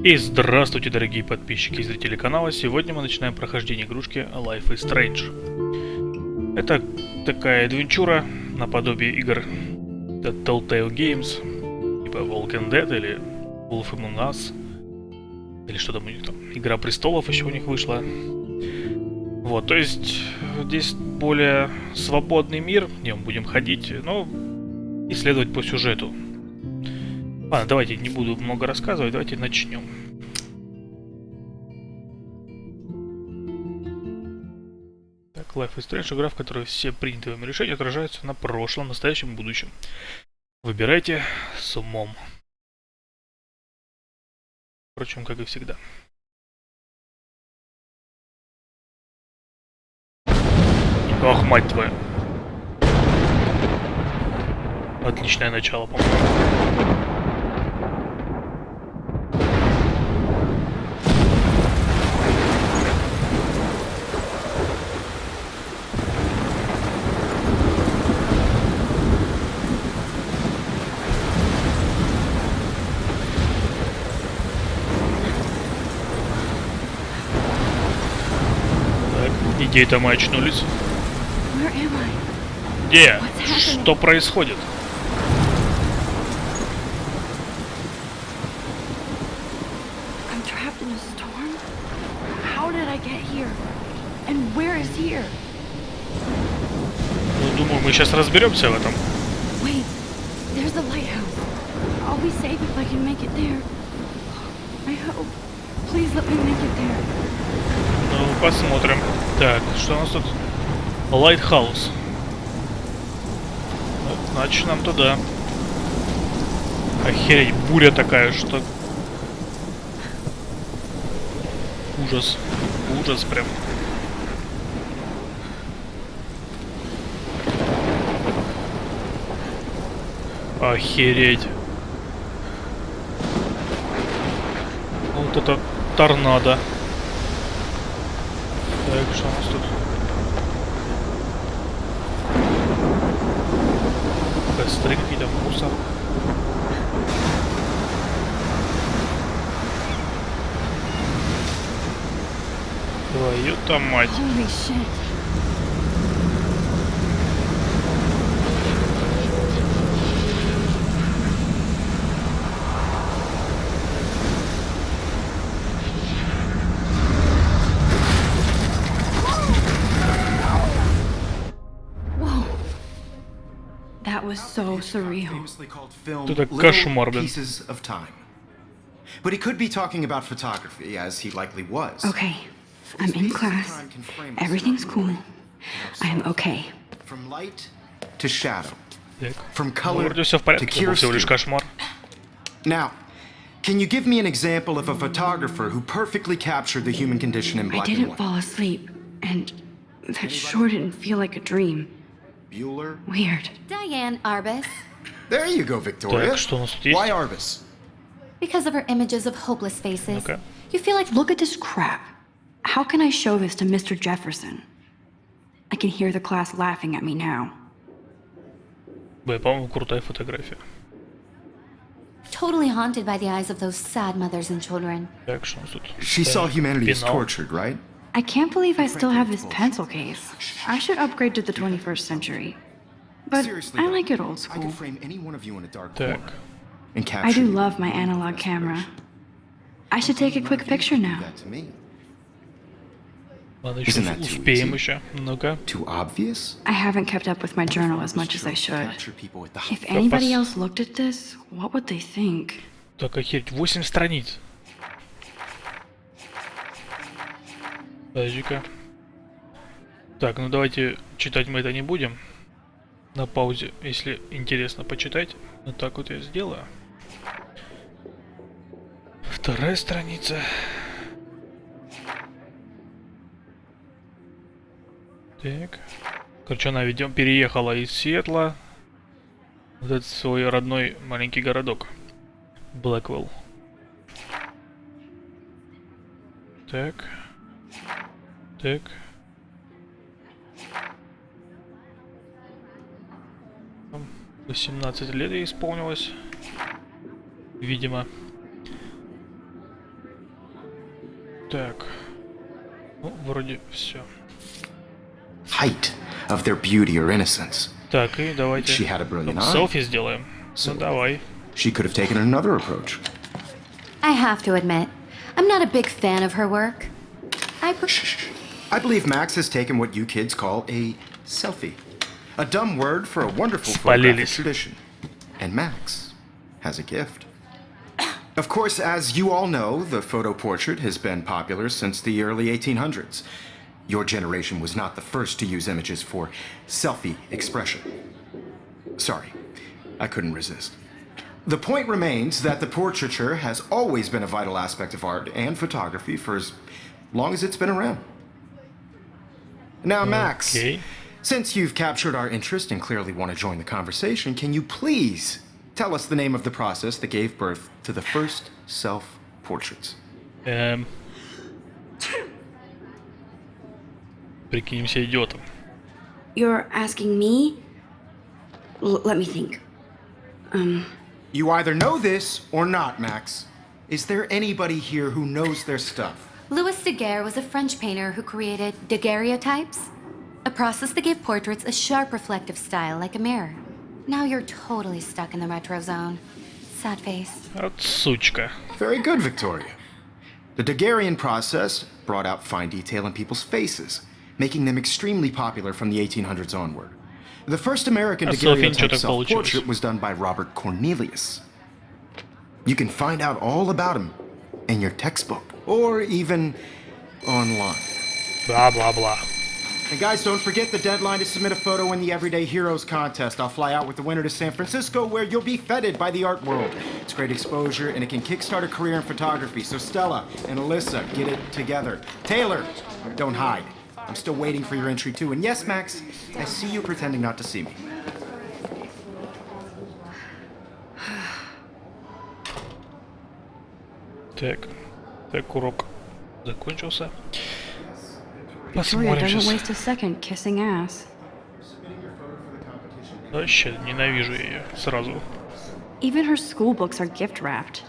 И здравствуйте, дорогие подписчики и зрители канала. Сегодня мы начинаем прохождение игрушки Life is Strange. Это такая адвенчура наподобие игр Telltale Games, типа Walking Dead или Wolf Among Us, или что там у них там, Игра Престолов еще у них вышла. Вот, то есть здесь более свободный мир, в нем будем ходить, но исследовать по сюжету. Ладно, давайте не буду много рассказывать, давайте начнем. Так, Life is Strange — игра, в которой все принятые вами решения отражаются на прошлом, настоящем и будущем. Выбирайте с умом. Впрочем, как и всегда. Ах, мать твою. Отличное начало, по-моему. Где-то мы очнулись. Где? Что происходит? Ну, думаю, мы сейчас разберемся в этом. Ну, посмотрим. Так, что у нас тут? Лайтхаус. Значит, нам туда. Охереть, буря такая, что... Ужас. Ужас прям. Охереть. Вот это торнадо. Так, что у нас тут? Костры какие-то, мусор. Твою-то мать. So surreal. Это кошмар, блин. But he could be talking about photography, as he likely was. Okay, I'm in class. Everything's cool. I'm okay. From light to shadow. Так. From color Вроде все в порядке, to это был всего лишь cure. кошмар. Now, can you give me an example of a photographer who perfectly captured the human condition in I black and didn't white? fall asleep, and that sure didn't feel like a dream. Bueller? Weird. Diane Arbus. There you go, Victoria. Так, что у нас тут есть? Why Arbus? Because of her images of hopeless faces. Ну-ка. You feel like Look at this crap. How can I show this to Mr. Jefferson? I can hear the class laughing at me now. Бля, по-моему, крутая фотография. totally haunted by the eyes of those sad mothers and children. Так, что у нас тут? She saw humanity as Пенал. tortured, right? I can't believe I still have this pencil case. I should upgrade to the 21st century. But Seriously, I though, like it old I school. could frame any one of you in a dark Так. corner and capture I do you. love my analog camera. I should take a quick picture now. That to me. Ладно, еще Isn't that too успеем easy? еще. Ну-ка. Too obvious? I haven't kept up with my journal as much as I should. Capture people with the If anybody else looked at this, what would they think? Так, охереть, 8 страниц. Подожди-ка. Так, ну давайте читать мы это не будем. На паузе, если интересно почитать. Вот так вот я сделаю. Вторая страница. Так. Короче, она, видимо, переехала из Сиэтла в этот свой родной маленький городок. Блэквелл. Так. Так. Там 18 лет ей исполнилось. Видимо. Так. Ну, вроде все. Height of their beauty or innocence. Так, и давайте She had a brilliant eye. селфи сделаем. So- Ну, давай. She could have taken another approach. I have to admit, I'm not a big fan of her work. I believe Max has taken what you kids call a selfie. A dumb word for a wonderful photographic Спалились. tradition. And Max has a gift. Of course, as you all know, the photo portrait has been popular since the early 1800s. Your generation was not the first to use images for selfie expression. Sorry, I couldn't resist. The point remains that the portraiture has always been a vital aspect of art and photography for as long as it's been around. Now, Max, Okay. since you've captured our interest and clearly want to join the conversation, can you please tell us the name of the process that gave birth to the first self-portraits? Прикинемся идиотом. You're asking me? Let me think. You either know this or not, Max. Is there anybody here who knows their stuff? Louis Daguerre was a French painter who created daguerreotypes, a process that gave portraits a sharp reflective style like a mirror. Now you're totally stuck in the retro zone. Sad face. Вот сучка. Very good, Victoria. The Daguerrean process brought out fine detail in people's faces, making them extremely popular from the 1800s onward. The first American Софья, ничего daguerreotype так получилось. self-portrait was done by Robert Cornelius. You can find out all about him in your textbook, or even online. Бла-бла-бла. And guys, don't forget the deadline to submit a photo in the Everyday Heroes contest. I'll fly out with the winner to San Francisco, where you'll be feted by the art world. It's great exposure, and it can kickstart a career in photography. So Stella and Alyssa, get it together. Taylor, don't hide. I'm still waiting for your entry too. And yes, Max, I see you pretending not to see me. Так, урок закончился. Victoria Посмотрим doesn't сейчас. waste a second kissing ass. Вообще ненавижу ее сразу. Even her school books are gift wrapped.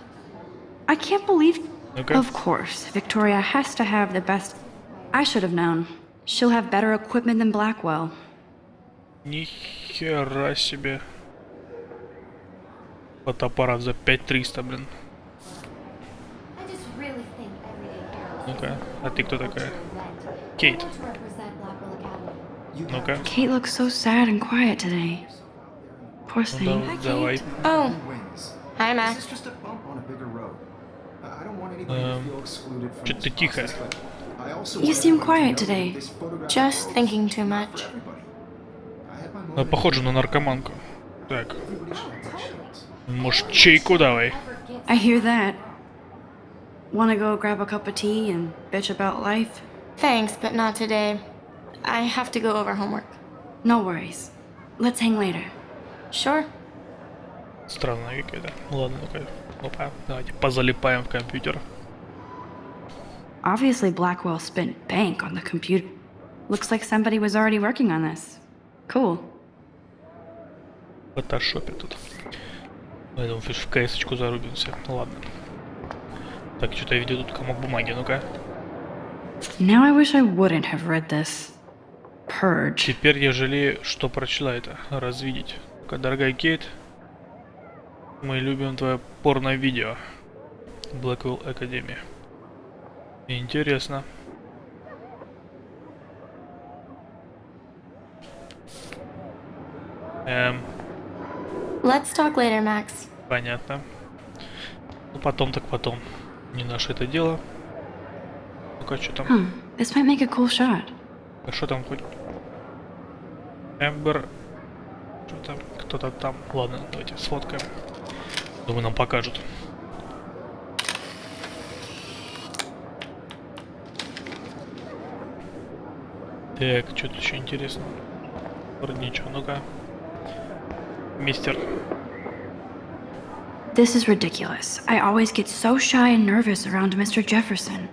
I can't believe. Okay. Of course, Victoria has to have the best. I should have known. She'll have better equipment than Blackwell. Нихера себе. Фотоаппарат за 5300, блин. I just really think Everyday Heroes Ну-ка, а ты кто такая? Кейт. represent Blackwell Academy. Ну-ка, Kate looks so sad and quiet today. Poor thing. давай. Oh, Wins. hi, This Max. is just a bump on a bigger road. I don't want anybody to feel excluded from Чё-то this тихо. process, but I also You want seem everybody to quiet know today. this photographic Just world thinking is too for much. everybody. I had my Она moment. похожа на наркоманку. Так, Everybody should have a chance. может, чайку давай? I hear that. Wanna go grab a cup of tea and bitch about life? Thanks, but not today. I have to go over homework. No worries. Let's hang later. Sure. Странная какая-то. Ладно, ну-ка. Опа, давайте позалипаем в компьютер. Obviously, Blackwell spent bank on the computer. Looks like somebody was already working on this. Cool. В фотошопе тут. Я думаю, в КС-очку зарубимся. Ладно. Так, что-то я видел тут комок бумаги, ну-ка. Now I wish I wouldn't have read this. Purge. Теперь я жалею, что прочла это. Развидеть. Ну-ка, дорогая Кейт, мы любим твое порно-видео. Blackwell Academy. Интересно. Let's talk later, Max. Понятно. Ну, потом так потом. Не наше это дело. Ну-ка, что там? This might make a cool shot. А что там хоть? Эмбер. Что там? Кто-то там. Ладно, давайте сфоткаем. Думаю, нам покажут. Так, что тут еще интересно? Вроде ничего. Ну-ка. Мистер. This is ridiculous. I always get so shy and nervous around Mr. Jefferson.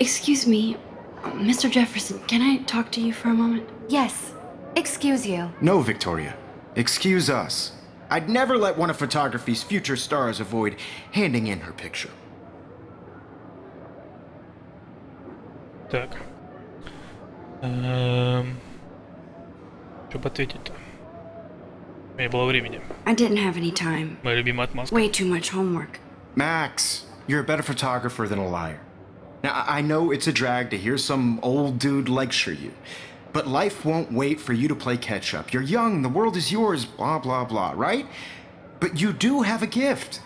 Excuse me, Mr. Jefferson, can I talk to you for a moment? Yes. Excuse you. No, Victoria. Excuse us. I'd never let one of photography's future stars avoid handing in her picture. Так. Что бы ответить-то? У меня не было времени. I didn't have any time. Моя любимая отмазка. Way too much homework. Max, you're a better photographer than a liar. Now, I know it's a drag to hear some old dude lecture you, but life won't wait for you to play catch up. You're young, the world is yours, blah, blah, blah, right? But you do have a gift.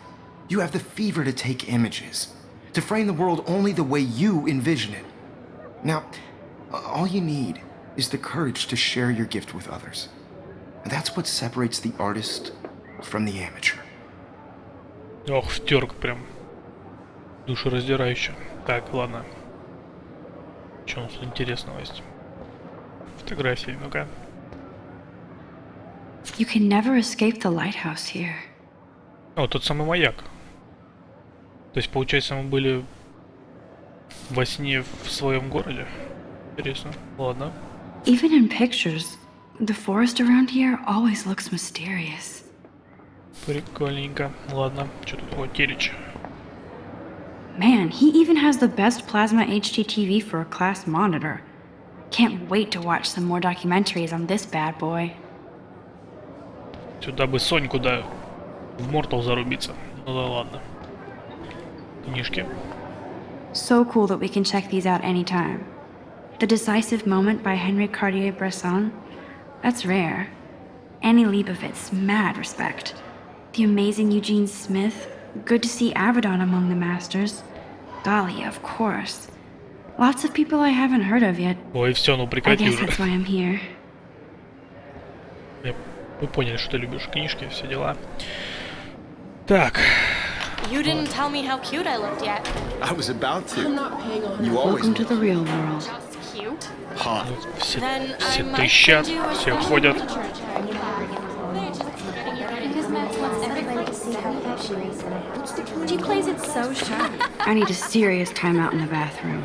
You have the fever to take images, to frame the world only the way you envision it. Now, all you need is the courage to share your gift with others. And that's what separates the artist from the amateur. Ох, втерк прям. Душераздирающе. Так, ладно. Что у нас тут интересного есть? Фотографии, ну-ка. You can never escape the lighthouse here. О, тот самый маяк. То есть, получается, мы были во сне в своем городе? Интересно. Ладно. Even in pictures, the forest around here always looks mysterious. Прикольненько. Ладно. Что тут? О, телечь. Man, he even has the best plasma HDTV for a class monitor. Can't wait to watch some more documentaries on this bad boy. Сюда бы Соньку, да, в Мортал зарубиться. Ну да ладно. Книжки. So cool that we can check these out anytime. The Decisive Moment by Henry Cartier-Bresson? That's rare. Annie Leibovitz, mad respect. The amazing Eugene Smith? Good to see Avedon among the masters. Golly, of course. Lots of people I haven't heard of yet. Ой, все, ну I прекрати guess уже. that's why I'm here. Вы поняли, что ты любишь книжки, все дела. Так. You didn't tell me how cute I looked yet. I was about to. I'm not paying on You always Welcome to the real world. Just cute. hot. Все, Then все I might трещат, send you a все special ходят. picture check. Because Max wants everybody to see how hot she is. She plays it so sharp. I need a serious timeout in the bathroom.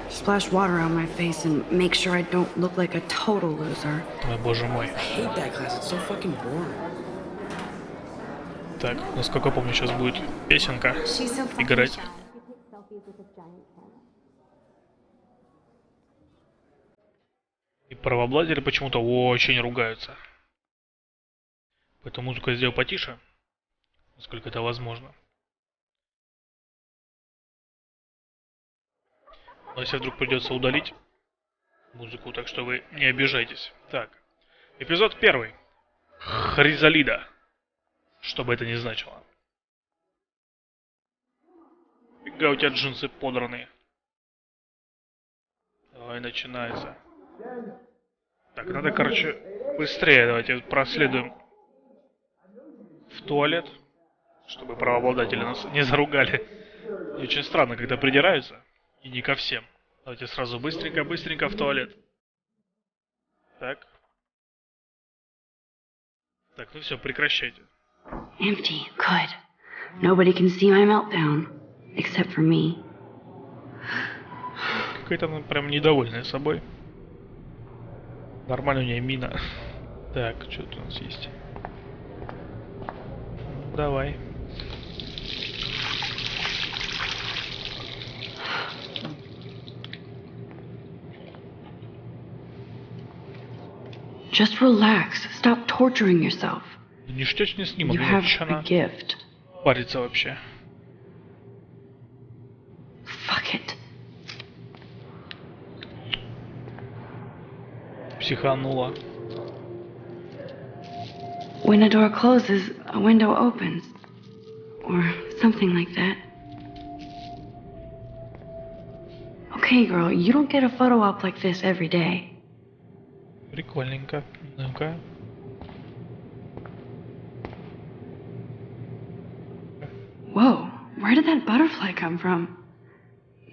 Splash water on my face and make sure I don't look like a total loser. Ой, боже мой. Hate that class, it's so fucking boring. Так, насколько помню, сейчас будет песенка She's so fucking играть. shy. И правообладатели почему-то очень ругаются. Поэтому музыку я сделал потише, насколько это возможно. Но если вдруг придется удалить музыку, так что вы не обижайтесь. Так, эпизод 1. Хризалида. Что бы это ни значило. Фига у тебя джинсы подранные. Давай, начинается. Так, надо, короче, быстрее. Давайте проследуем в туалет, чтобы правообладатели нас не заругали. И очень странно, когда придираются, и не ко всем. Давайте сразу быстренько в туалет. Так. Так, ну все, прекращайте. Empty. Good. Nobody can see my meltdown. Except for me. Какая-то она прям недовольная собой. Нормально у нее мина. Так, что тут у нас есть? Давай. Just relax. Stop torturing yourself. Ништячный снимок. You have Че a она gift. парится вообще? Fuck it. Психанула. When a door closes, a window opens. Or something like that. Okay, girl, you don't get a photo op like this every day. Прикольненько. Ну-ка. Whoa, where did that butterfly come from?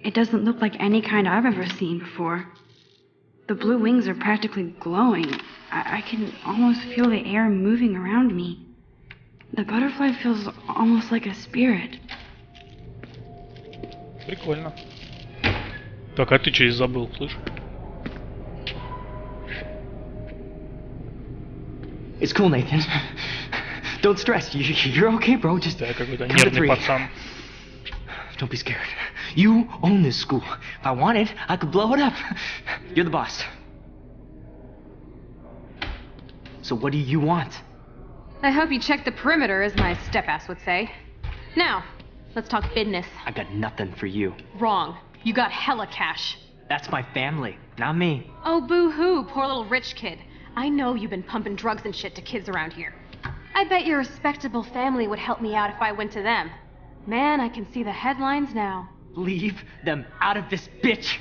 It doesn't look like any kind I've ever seen before. The blue wings are practically glowing. I can almost feel the air moving around me. The butterfly feels almost like a spirit. Прикольно. Так, а ты что, забыл, слышь? It's cool, Nathan. Don't stress. You're okay, bro. Just Да, какой-то count to нервный 3. пацан. Don't be scared. You own this school. If I wanted, I could blow it up. You're the boss. So what do you want? I hope you checked the perimeter, as my step-ass would say. Now, let's talk business. I got nothing for you. Wrong. You got hella cash. That's my family, not me. Oh, boo-hoo, poor little rich kid. I know you've been pumping drugs and shit to kids around here. I bet your respectable family would help me out if I went to them. Man, I can see the headlines now. Leave them out of this, bitch!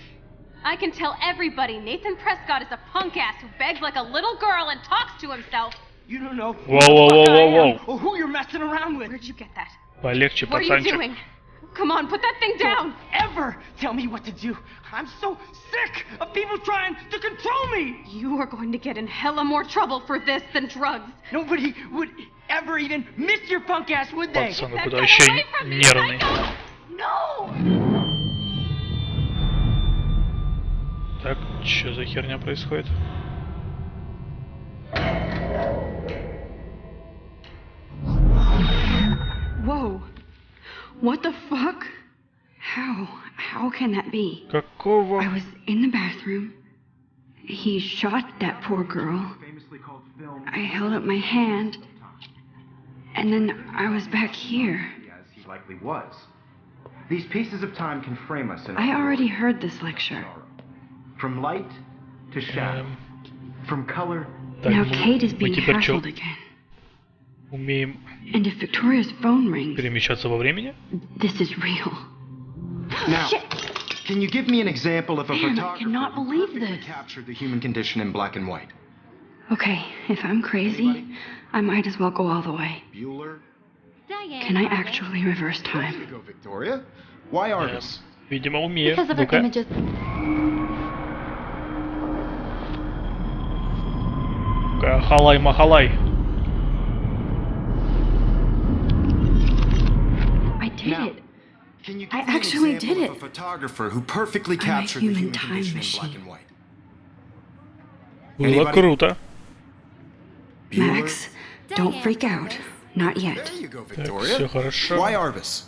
I can tell everybody Nathan Prescott is a punk ass who begs like a little girl and talks to himself. You don't know Whoa, whoa, whoa, whoa, whoa. or who you're messing around with. Where'd you get that? Полегче, What are you пацанчик. doing? Come on, put that thing down! Ever tell me what to do. I'm so sick of people trying to control me. You are going to get in hella more trouble for this than drugs. Nobody would ever even miss your punk ass, would they? Пацан, That куда guy вообще away from me, нервный. psycho! No! Так, что за херня происходит? Whoa. What the fuck? How can that be? Какого? I was in the bathroom. He shot that poor girl. I held up my hand. And then I was back here. As he likely was. These pieces of time can frame us in I our already glory. heard this lecture. From light to shadow. From color. Так, Now мы- Kate is мы being теперь чё, hassled again. умеем And if Victoria's phone rings, перемещаться во времени? this is real. Now, can you give me an example of a Man, I photographer cannot who believe perfectly this. captured the human condition in black and white? Okay, if I'm crazy, I might as well go all the way. Bueller? Can I actually reverse There time? you go, Victoria. Why Argus? Видимо, умею. Because of her Ну-ка. images. Халай-махалай. I did Now, it. Can you I give me an actually example did of it. a photographer who perfectly I'm a captured the human human time condition in machine. black and white? Было Anybody? круто. Bueller? Max, don't freak out. Not yet. There you go, Так, Victoria. все хорошо. Why Arbus?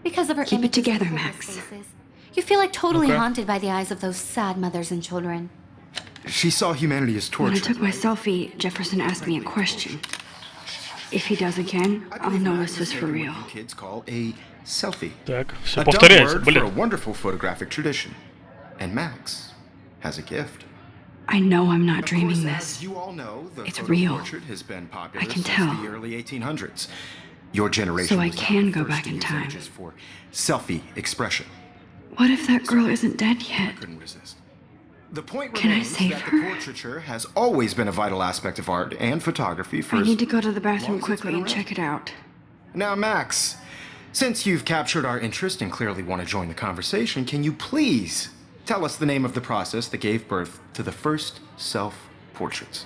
Because of her Keep it images of together, hopeless Max. faces. You feel like totally Okay. haunted by the eyes of those sad mothers and children. She saw humanity as When I torture. took my selfie, Jefferson asked me a question. If he does again, I'll know this is for real. What you kids call a selfie. Так, все A dumb повторяется, word for a блин. wonderful photographic tradition. And Max has a gift. I know I'm not Of dreaming course, this. as you all know, the It's photo real. portrait has been popular I can since tell. the early 1800s. Your generation So I was not can the go first back to in use time. images for selfie expression. What if that girl isn't dead yet? Couldn't resist. The point Can I remains save that her? the portraiture has always been a vital aspect of art and photography for I as need to go to the long bathroom as it's quickly been and check it out. Now, Max, since you've captured our interest and clearly want to join the conversation, can you please tell us the name of the process that gave birth to the first self-portraits?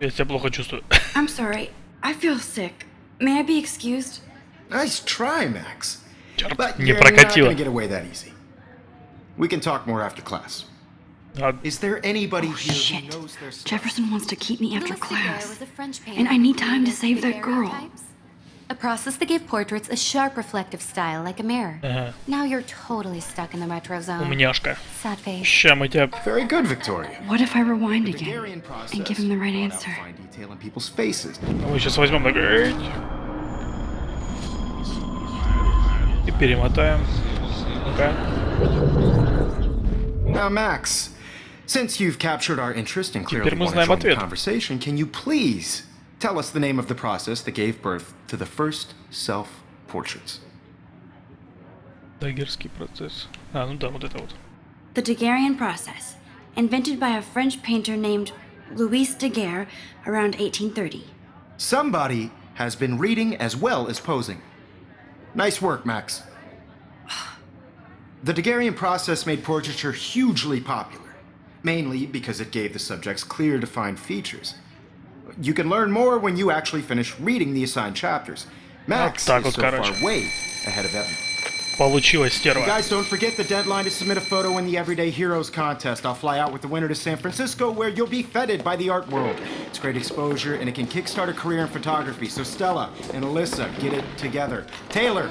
Я себя плохо чувствую. I'm sorry. I feel sick. May I be excused? Nice try, Max. Черт, But не you're not прокатило. gonna get away that easy. We can talk more after class. А, Is there anybody Oh, here shit. who knows their stuff? Jefferson wants to keep me after Louis Daguerre class. was a French painter And I who need time to created save that girl. daguerreotypes, a process that gave portraits a sharp reflective style like a mirror. ага. Now you're totally stuck in the retro zone. Умняшка. Sad face. Ща мы тебя... Very good, Victoria. What if I rewind The again Daguerrean process and give him the right brought out answer? fine detail in people's faces. Мы сейчас возьмем так... И перемотаем. Ну-ка. Now, Max, since you've captured our interest and clearly Теперь мы want to знаем join the ответ. conversation, can you please tell us the name of the process that gave birth to the first self-portraits? Даггерский процесс. А, ну да, вот это вот. The Daguerrean process, invented by a French painter named Louis Daguerre around 1830. Somebody has been reading as well as posing. Nice work, Max. The Daguerrean process made portraiture hugely popular, mainly because it gave the subjects clear, defined features. You can learn more when you actually finish reading the assigned chapters. Max так is вот, so короче. far way ahead of Evan. Получилось, стерва. Guys, don't forget the deadline to submit a photo in the Everyday Heroes contest. I'll fly out with the winner to San Francisco, where you'll be feted by the art world. It's great exposure, and it can kickstart a career in photography. So Stella and Alyssa, get it together. Taylor,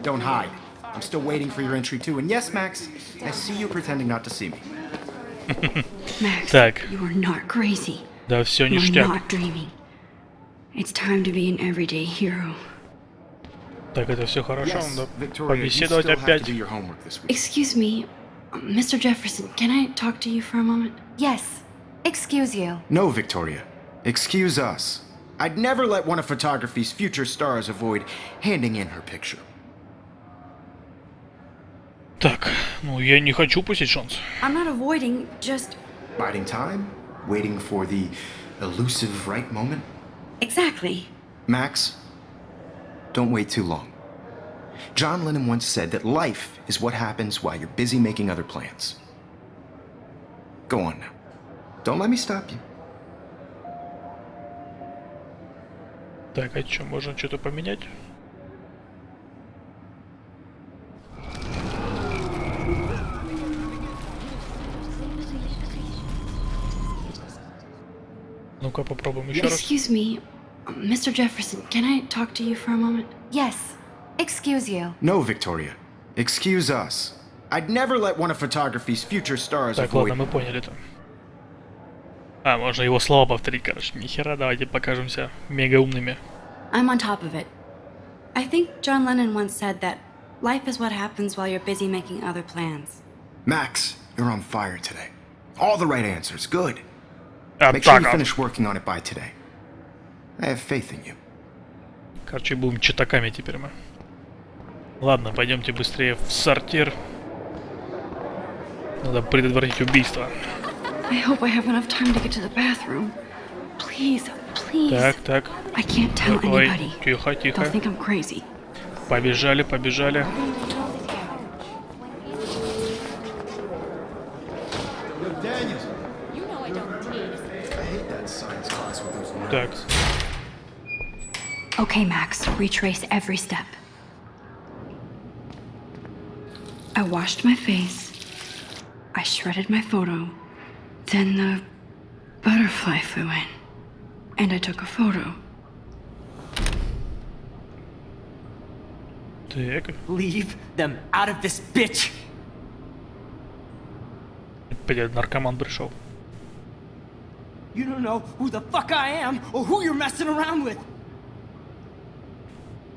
don't hide. I'm still waiting for your entry too. And yes, Max, I see you pretending not to see me. Max, Так. you are not crazy. Да, все You're ништяк. not dreaming. It's time to be an everyday hero. Так, это все хорошо. Yes, Надо Victoria, you побеседовать still have to опять. do your homework this week. Excuse me, Mr. Jefferson, can I talk to you for a moment? Yes. Excuse you. No, Victoria. Excuse us. I'd never let one of photography's future stars avoid handing in her picture. Так, ну я не хочу упустить шанс. I'm not avoiding, just... Biding time? Waiting for the elusive right moment? Exactly. Max, don't wait too long. John Lennon once said that life is what happens while you're busy making other plans. Go on now. Don't let me stop you. Так, а что, можно что-то поменять? Ну-ка, попробуем еще раз. Excuse me, Mr. Jefferson, can I talk to you for a moment? Yes. Excuse you. No, Victoria. Excuse us. I'd never let one of photography's future stars Так, avoid... ладно, мы поняли это. А, можно его слова повторить, короче. Нихера, давайте покажемся мега умными. I'm on top of it. I think John Lennon once said that life is what happens while you're busy making other plans. Max, you're on fire today. All the right answers. Good. А, Make sure так, you finish working on it by today. I have faith in you. короче, будем читаками теперь мы. Ладно, пойдемте быстрее в сортир. Надо предотвратить убийство. I hope I have enough time to get to the bathroom. Please, please. Так, так. I can't tell Ой, anybody. тихо, They'll тихо. think I'm crazy. Побежали, побежали. Так, Okay, Max, retrace every step. I washed my face. I shredded my photo. Then the butterfly flew in. And I took a photo. так. Leave them out of this bitch. Опять наркоман пришел. You don't know who the fuck I am or who you're messing around with.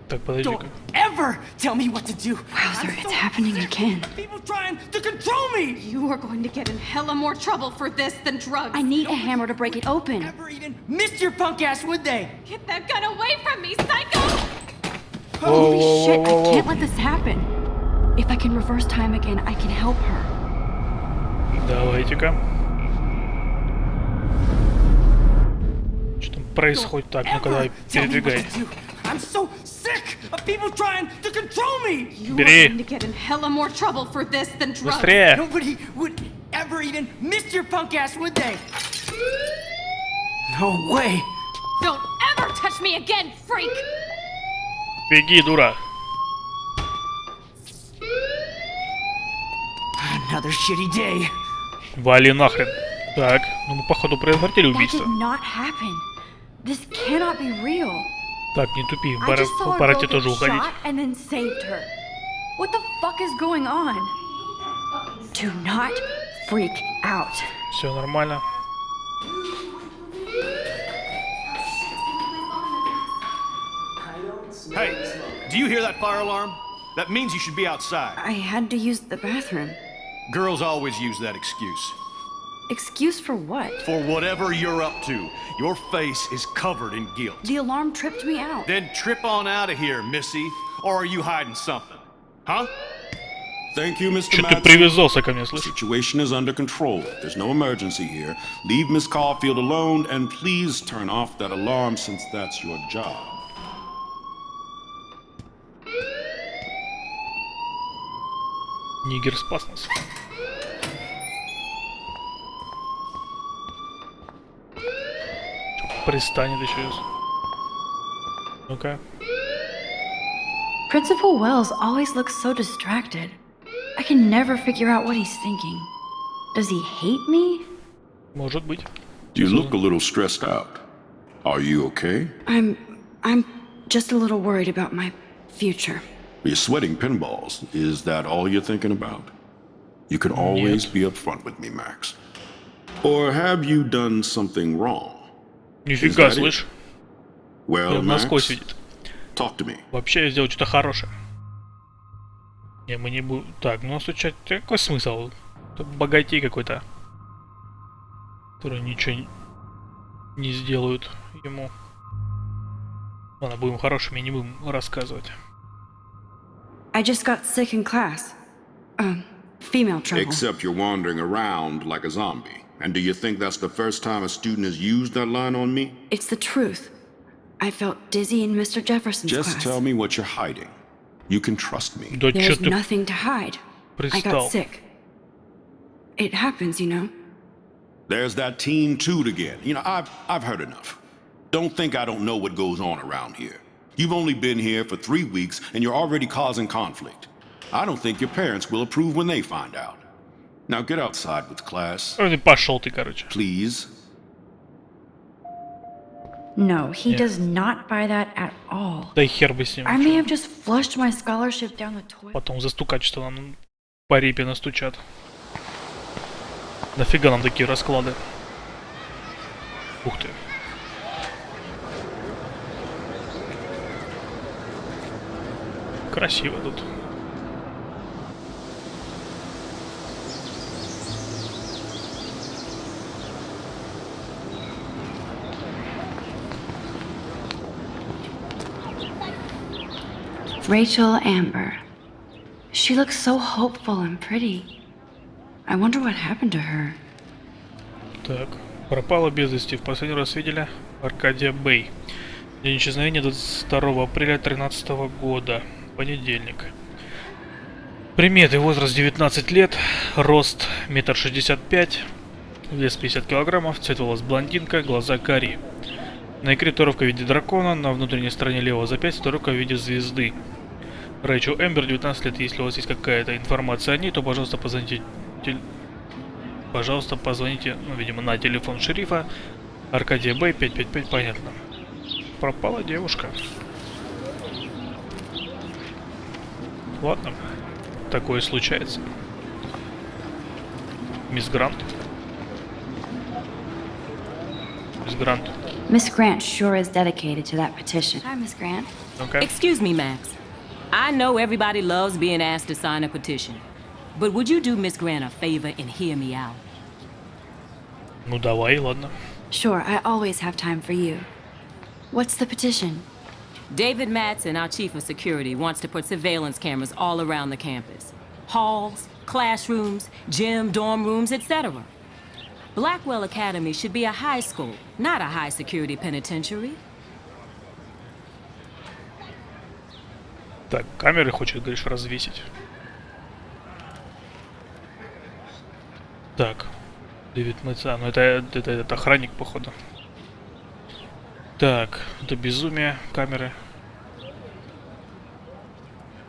Так, подожди-ка. Don't ever tell me what to do. Wowzer, I'm it's so happening sick again. of people trying to control me. You are going to get in hella more trouble for this than drugs. I need a hammer to break it open. Never even missed your punk ass, would they? Get that gun away from me, psycho! Holy whoa, shit, whoa, whoa. I can't let this happen. If I can reverse time again, I can help her. Давайте-ка. Что там происходит? Так, ну-ка давай, передвигай. I'm so sick of people trying to control me. You Бери. are going to get in hella more trouble for this than drugs. Быстрее! Nobody would ever even miss your punk ass, would they? No way. Don't ever touch me again, freak! Беги, дура! Another shitty day. Вали нахрен. Так, ну мы походу предотвратили That убийство. did not happen. This cannot be real. Так, не тупи, I just saw a пора girl тебе тоже get уходить. shot and then saved her. What the fuck is going on? Do not freak out. Все нормально. Hey, do you hear that fire alarm? That means you should be outside. I had to use the bathroom. Girls always use that excuse. Excuse for what? For whatever you're up to, your face is covered in guilt. The alarm tripped me out. Then trip on out of here, Missy. Or are you hiding something? Huh? Thank you, Mr. Че ты Madsen. привязался ко мне, слышишь? Situation is under control. There's no emergency here. Leave Miss Caulfield alone and please turn off that alarm since that's your job. Нигер спас нас. Чё, пристанет еще раз. Ну-ка. Principal Wells always looks so distracted. I can never figure out what he's thinking. Does he hate me? Может быть. You look a little stressed out. Are you okay? I'm just a little worried about my future. You're sweating pinballs. Is that all you're thinking about? You can always be upfront with me, Max. Or have you done something wrong? Нифига, слышь. Well, Max, насквозь видит. talk to me. Вообще я сделал что-то хорошее. Не, мы не будем... Так, ну стучать... Какой смысл? Это богатей какой-то. Которые ничего не сделают ему. Ладно, будем хорошими и не будем рассказывать. I just got sick in class. Female trouble. Except you're wandering around like a zombie. And do you think that's the first time a student has used that line on me? It's the truth. I felt dizzy in Mr. Jefferson's class. Just tell me what you're hiding. You can trust me. Да There's чё ты nothing to hide. I пристал? got sick. It happens, you know. There's that Team Toot again. You know, I've heard enough. Don't think I don't know what goes on around here. You've only been here for 3 weeks and you're already causing conflict. I don't think your parents will approve when they find out. Now get outside with class. Пошел ты, короче. Please. No, he does not buy that at all. Да и хер бы с ним. I may have just flushed my scholarship down the toilet. Потом застукать, что нам по репе настучат. Нафига нам такие расклады? Ух ты. Красиво тут. Rachel Amber. She looks so hopeful and pretty. I wonder what happened to her. Так, пропала без вести. В последний раз видели Аркадия Бэй. День исчезновения 22 апреля 2013 года. Понедельник. Приметы: возраст 19 лет, рост 1,65 м, вес 50 килограммов, цвет волос блондинка, глаза карие. На икре татуировка в виде дракона, на внутренней стороне левого запястья татуировка в виде звезды. Рэйчел Эмбер, 19 лет. Если у вас есть какая-то информация о ней, то, пожалуйста, позвоните, ну, видимо, на телефон шерифа. Аркадия Бэй, 555, понятно. Пропала девушка. Ладно, такое случается. Мисс Грант. Мисс Грант. Miss Grant sure is dedicated to that petition. Hi, Miss Grant. Okay. Excuse me, Max. I know everybody loves being asked to sign a petition. But would you do Miss Grant a favor and hear me out? Ну давай, ладно. Sure, I always have time for you. What's the petition? David Matson, our chief of security, wants to put surveillance cameras all around the campus. Halls, classrooms, gym, dorm rooms, etc. Blackwell Academy should be a high school, not a high-security penitentiary. Так, камеры хочет, говоришь, развесить. Так, Дэвид Мэтсон, ну это охранник, походу. Так, это безумие, камеры.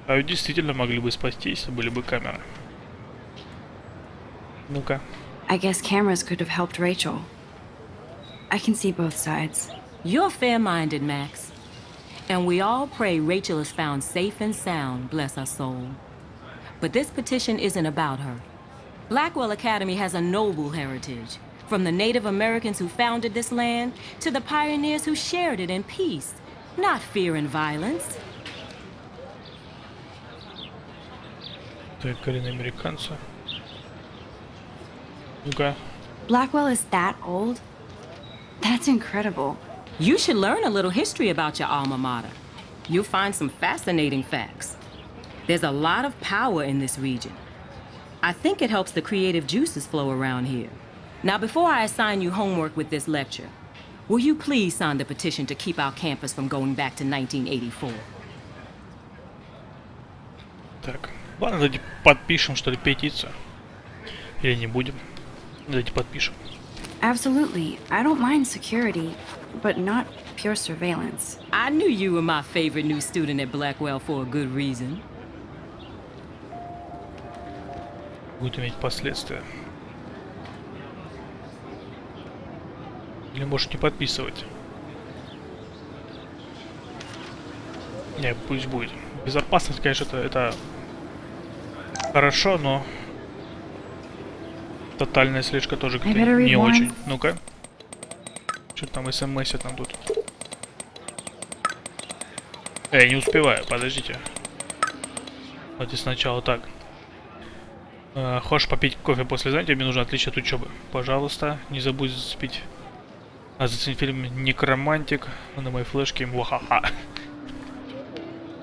А ведь действительно могли бы спасти, если были бы камеры. Ну-ка. I guess cameras could have helped Rachel. I can see both sides. You're fair-minded, Max. And we all pray Rachel is found safe and sound, bless her soul. But this petition isn't about her. Blackwell Academy has a noble heritage, from the Native Americans who founded this land to the pioneers who shared it in peace, not fear and violence. Так, коренные американцы. Ну-ка. Blackwell is that old? That's incredible. You should learn a little history about your alma mater. You'll find some fascinating facts. There's a lot of power in this region. I think it helps the creative juices flow around here. Now, before I assign you homework with this lecture, will you please sign the petition to keep our campus from going back to 1984? Так, ладно, давайте подпишем, что ли, петицию. Или не будем. Давайте подпишем. Absolutely. I don't mind security, but not pure surveillance. I knew you were my favorite new student at Blackwell for a good reason. Будет иметь последствия. Или можешь не подписывать. Не, пусть будет. Безопасность, конечно, это хорошо, но тотальная слежка тоже как-то не очень. Ну-ка. Что-то там смс-ят нам тут. Не успеваю, подождите. Давайте сначала так. Хочешь попить кофе после занятия? Мне нужно отличие от учебы. Пожалуйста, не забудь зацепить. Зацени фильм «Некромантик» на моей флешке. Муахаха.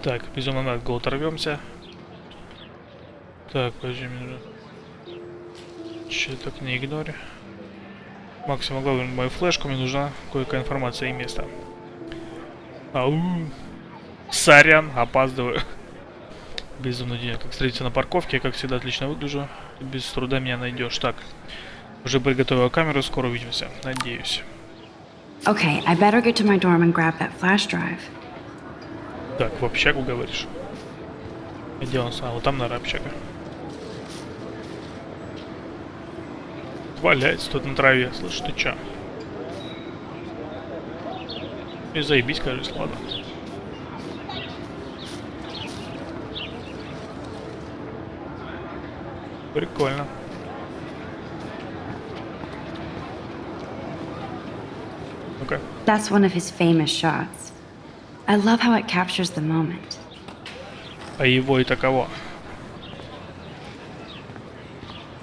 Так, безумно надо, гол оторвемся. Так, подожди, мне нужно... Че, так не игнори. Максимум главное мою флешку, мне нужна кое-какая информация и место. Ау. Сорян, опаздываю. Безумный день, как встретиться на парковке, как всегда отлично выгляжу. Без труда меня найдешь. Так, уже приготовила камеру, скоро увидимся, надеюсь. Okay, I better get to my dorm and grab that flash drive. Так, в общагу говоришь? Где он сам? Вот там, наверное, общага. Валяется тут на траве. Слышь, ты чё? И заебись, кажется, ладно. Прикольно. Ну-ка. That's one of his famous shots. I love how it captures the moment. А его и таково.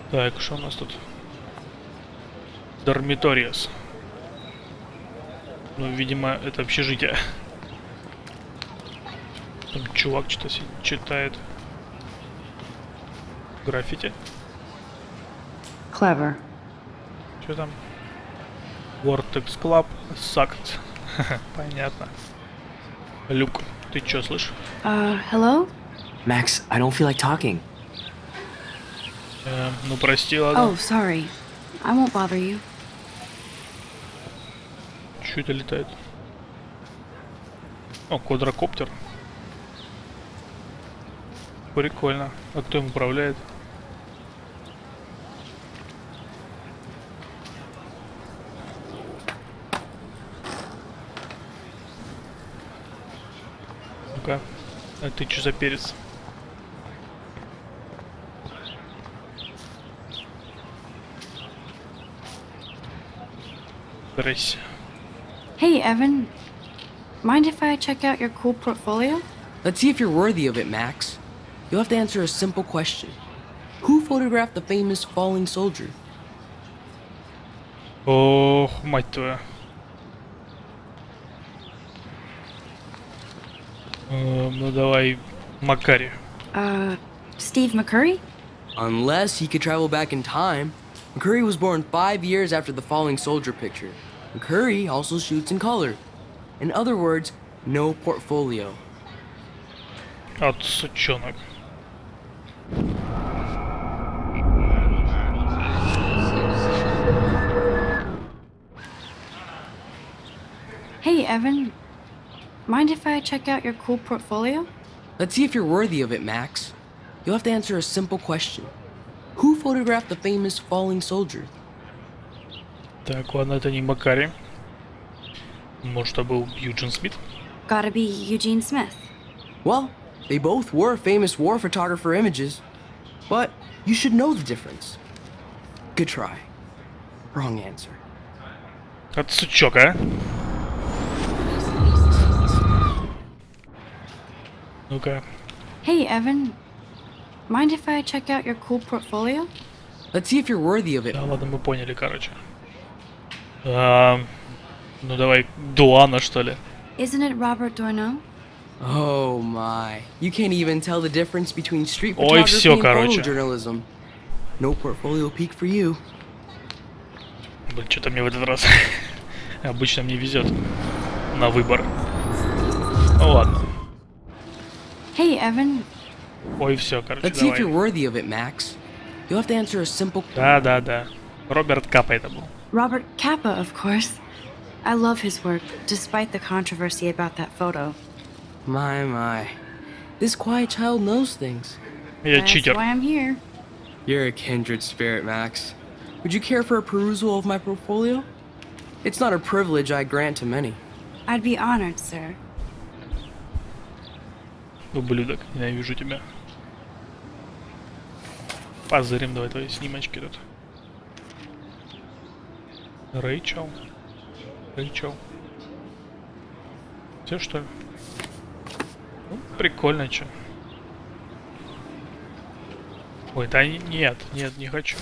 Так, что у нас тут? Дормиториус. Ну, видимо, это общежитие. Там чувак что-то читает. Граффити. Clever. Что там? Vortex Club. Sucked. Понятно. Люк, ты чё, слышь? Hello? Max, I don't feel like talking. Ну, прости, ладно. Oh, sorry. I won't bother you. Чё это летает? О, квадрокоптер. Прикольно. А кто им управляет? Ну-ка. А ты чё за перец? Здрасте. Hey, Evan. Mind if I check out your cool portfolio? Let's see if you're worthy of it, Max. You'll have to answer a simple question. Who photographed the famous falling soldier? Ох, мать твою. Ну давай, Макари. Steve McCurry? Unless he could travel back in time. McCurry was born 5 years after the falling soldier picture. McCurry also shoots in color. In other words, no portfolio. От сучонок. Hey, Evan. Mind if I check out your cool portfolio? Let's see if you're worthy of it, Max. You'll have to answer a simple question. Who photographed the famous falling soldier? Так, ладно, это не Макари. Может, это был Юджин Смит? Gotta be Eugene Smith. Well, they both were famous war photographer images. But you should know the difference. Good try. Wrong answer. От сучок, а? Ну-ка. Hey, Evan. Mind if I check out your cool portfolio? Let's see if you're worthy of it. Да ладно, мы поняли, короче. Ну давай, Дуана, что ли? Isn't it Robert Dorneau? Oh my. You can't even tell the difference between street Ой, photography всё, and короче. photojournalism. No portfolio peak for you. Блин, что-то мне в этот раз обычно мне везет на выбор. Ну ладно. Hey, Evan. Ой, все, короче, Let's see if давай. you're worthy of it, Max. You'll have to answer a simple. Да. Роберт Капа это был. Robert Capa, of course. I love his work, despite the controversy about that photo. My. This quiet child knows things. Я That's читер. why I'm here. You're a kindred spirit, Max. Would you care for a perusal of my portfolio? It's not a privilege I grant to many. I'd be honored, sir. Ублюдок, ненавижу тебя. Позырим давай твои снимочки тут. Рэйчел. Все что ли? Ну, прикольно, чё. Ой, да нет, не хочу.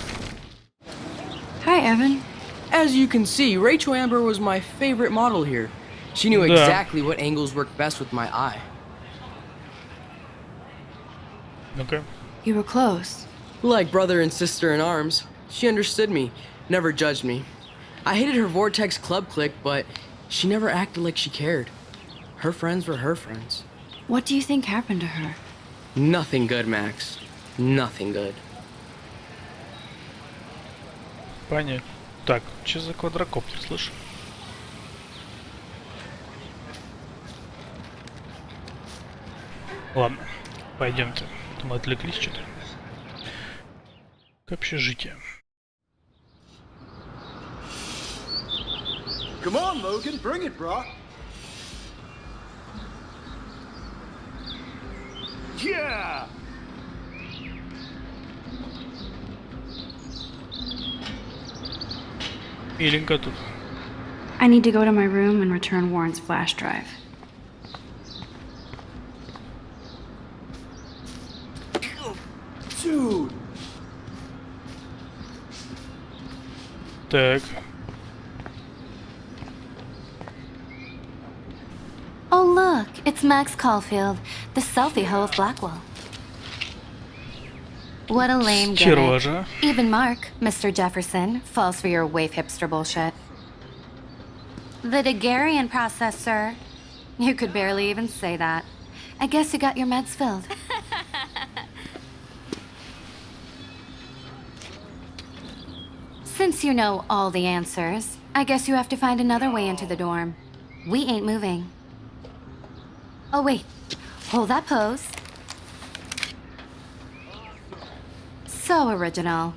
Hi, Evan. As you can see, Rachel Amber was my favorite model here. She knew Да. exactly what angles worked best with my eye. Ну-ка. You were close. Like brother and sister in arms, she understood me, never judged me. I hated her Vortex Club clique, but she never acted like she cared. Her friends were her friends. What do you think happened to her? Nothing good, Max. Nothing good. Понятно. Так, что за квадрокоптер, слышь? Ладно, пойдемте. Мы отвлеклись что-то. К общежитию. Come on, Logan, bring it, bro. Yeah! Миленько тут. I need to go to my room and return Warren's flash drive. Dude! Так. Oh, look, it's Max Caulfield, the selfie hoe of Blackwell. What a lame Стерва gimmick. же. Even Mark, Mr. Jefferson, falls for your wave hipster bullshit. The Daguerrean process, sir. You could barely even say that. I guess you got your meds filled. Since you know all the answers, I guess you have to find another way into the dorm. We ain't moving. Oh, wait. Hold that pose. So original.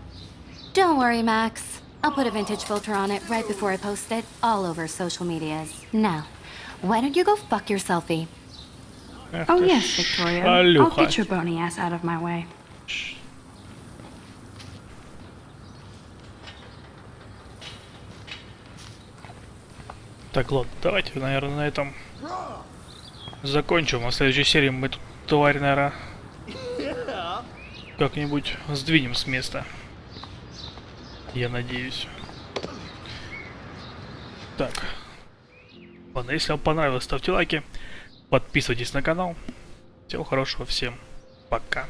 Don't worry, Max. I'll put a vintage filter on it right before I post it all over social medias. Now, why don't you go fuck your selfie? Oh yes, Victoria. I'll get your bony ass out of my way. Так, ладно, давайте, наверное, на этом закончим. А в следующей серии мы эту тварь, наверное, как-нибудь сдвинем с места. Я надеюсь. Так. Ладно, если вам понравилось, ставьте лайки. Подписывайтесь на канал. Всего хорошего, всем пока.